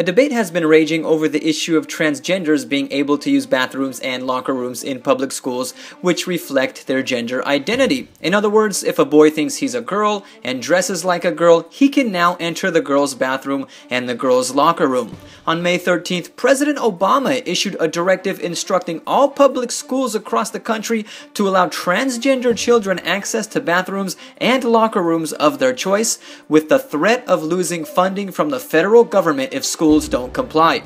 A debate has been raging over the issue of transgenders being able to use bathrooms and locker rooms in public schools which reflect their gender identity. In other words, if a boy thinks he's a girl and dresses like a girl, he can now enter the girls' bathroom and the girls' locker room. On May 13th, President Obama issued a directive instructing all public schools across the country to allow transgender children access to bathrooms and locker rooms of their choice, with the threat of losing funding from the federal government if schools don't comply.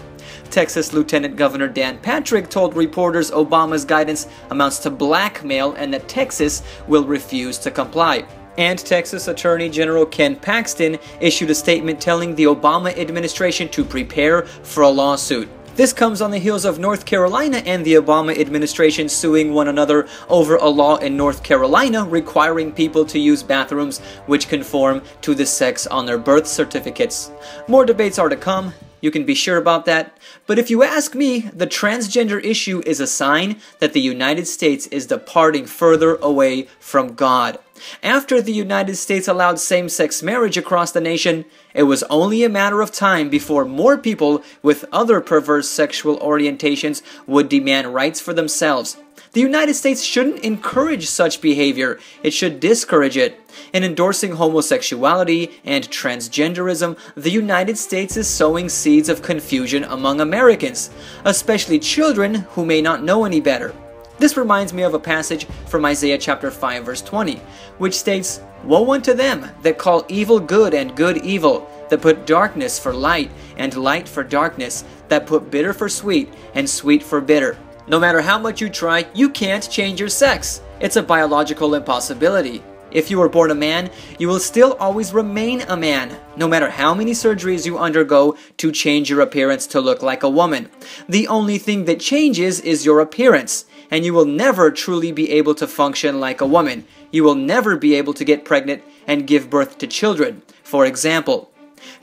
Texas Lieutenant Governor Dan Patrick told reporters Obama's guidance amounts to blackmail and that Texas will refuse to comply. And Texas Attorney General Ken Paxton issued a statement telling the Obama administration to prepare for a lawsuit. This comes on the heels of North Carolina and the Obama administration suing one another over a law in North Carolina requiring people to use bathrooms which conform to the sex on their birth certificates. More debates are to come. You can be sure about that. But if you ask me, the transgender issue is a sign that the United States is departing further away from God. After the United States allowed same-sex marriage across the nation, it was only a matter of time before more people with other perverse sexual orientations would demand rights for themselves. The United States shouldn't encourage such behavior, it should discourage it. In endorsing homosexuality and transgenderism, the United States is sowing seeds of confusion among Americans, especially children who may not know any better. This reminds me of a passage from Isaiah chapter 5 verse 20, which states, "Woe unto them that call evil good and good evil, that put darkness for light and light for darkness, that put bitter for sweet and sweet for bitter." No matter how much you try, you can't change your sex. It's a biological impossibility. If you were born a man, you will still always remain a man, no matter how many surgeries you undergo to change your appearance to look like a woman. The only thing that changes is your appearance, and you will never truly be able to function like a woman. You will never be able to get pregnant and give birth to children. For example,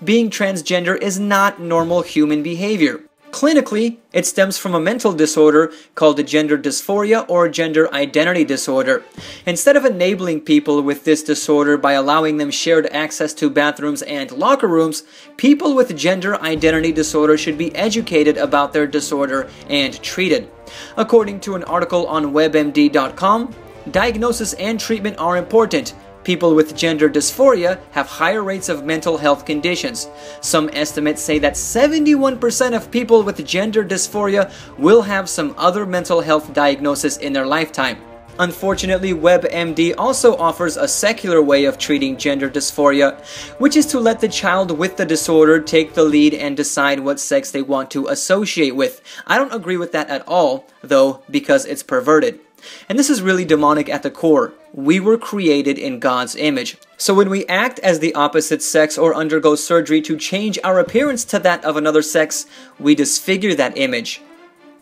being transgender is not normal human behavior. Clinically, it stems from a mental disorder called a gender dysphoria or gender identity disorder. Instead of enabling people with this disorder by allowing them shared access to bathrooms and locker rooms, people with gender identity disorder should be educated about their disorder and treated. According to an article on WebMD.com, diagnosis and treatment are important. People with gender dysphoria have higher rates of mental health conditions. Some estimates say that 71% of people with gender dysphoria will have some other mental health diagnosis in their lifetime. Unfortunately, WebMD also offers a secular way of treating gender dysphoria, which is to let the child with the disorder take the lead and decide what sex they want to associate with. I don't agree with that at all, though, because it's perverted. And this is really demonic at the core. We were created in God's image. So when we act as the opposite sex or undergo surgery to change our appearance to that of another sex, we disfigure that image.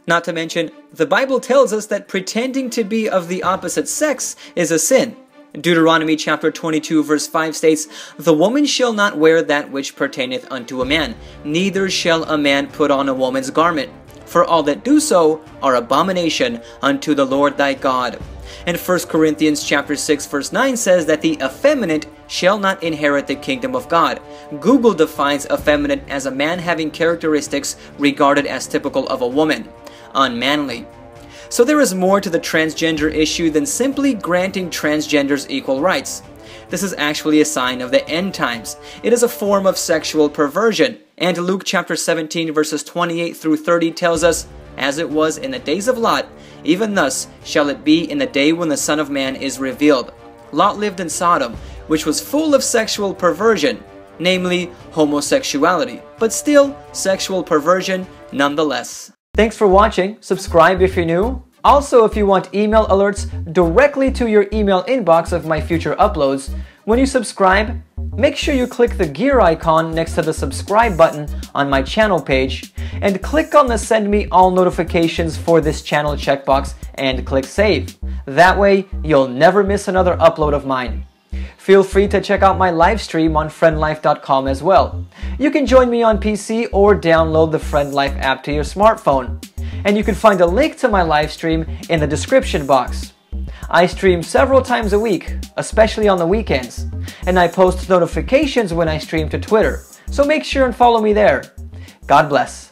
Not to mention, the Bible tells us that pretending to be of the opposite sex is a sin. Deuteronomy chapter 22 verse 5 states, "The woman shall not wear that which pertaineth unto a man, neither shall a man put on a woman's garment. For all that do so are abomination unto the Lord thy God." And 1 Corinthians chapter 6 verse 9 says that the effeminate shall not inherit the kingdom of God. Google defines effeminate as a man having characteristics regarded as typical of a woman. Unmanly. So there is more to the transgender issue than simply granting transgenders equal rights. This is actually a sign of the end times. It is a form of sexual perversion. And Luke chapter 17 verses 28 through 30 tells us, "As it was in the days of Lot, even thus shall it be in the day when the Son of Man is revealed." Lot lived in Sodom, which was full of sexual perversion, namely homosexuality, but still sexual perversion nonetheless. Thanks for watching. Subscribe if you're new. Also, if you want email alerts directly to your email inbox of my future uploads, when you subscribe, make sure you click the gear icon next to the subscribe button on my channel page and click on the send me all notifications for this channel checkbox and click save. That way, you'll never miss another upload of mine. Feel free to check out my live stream on friendlife.com as well. You can join me on PC or download the FriendLife app to your smartphone. And you can find a link to my live stream in the description box. I stream several times a week, especially on the weekends, and I post notifications when I stream to Twitter, so make sure and follow me there. God bless.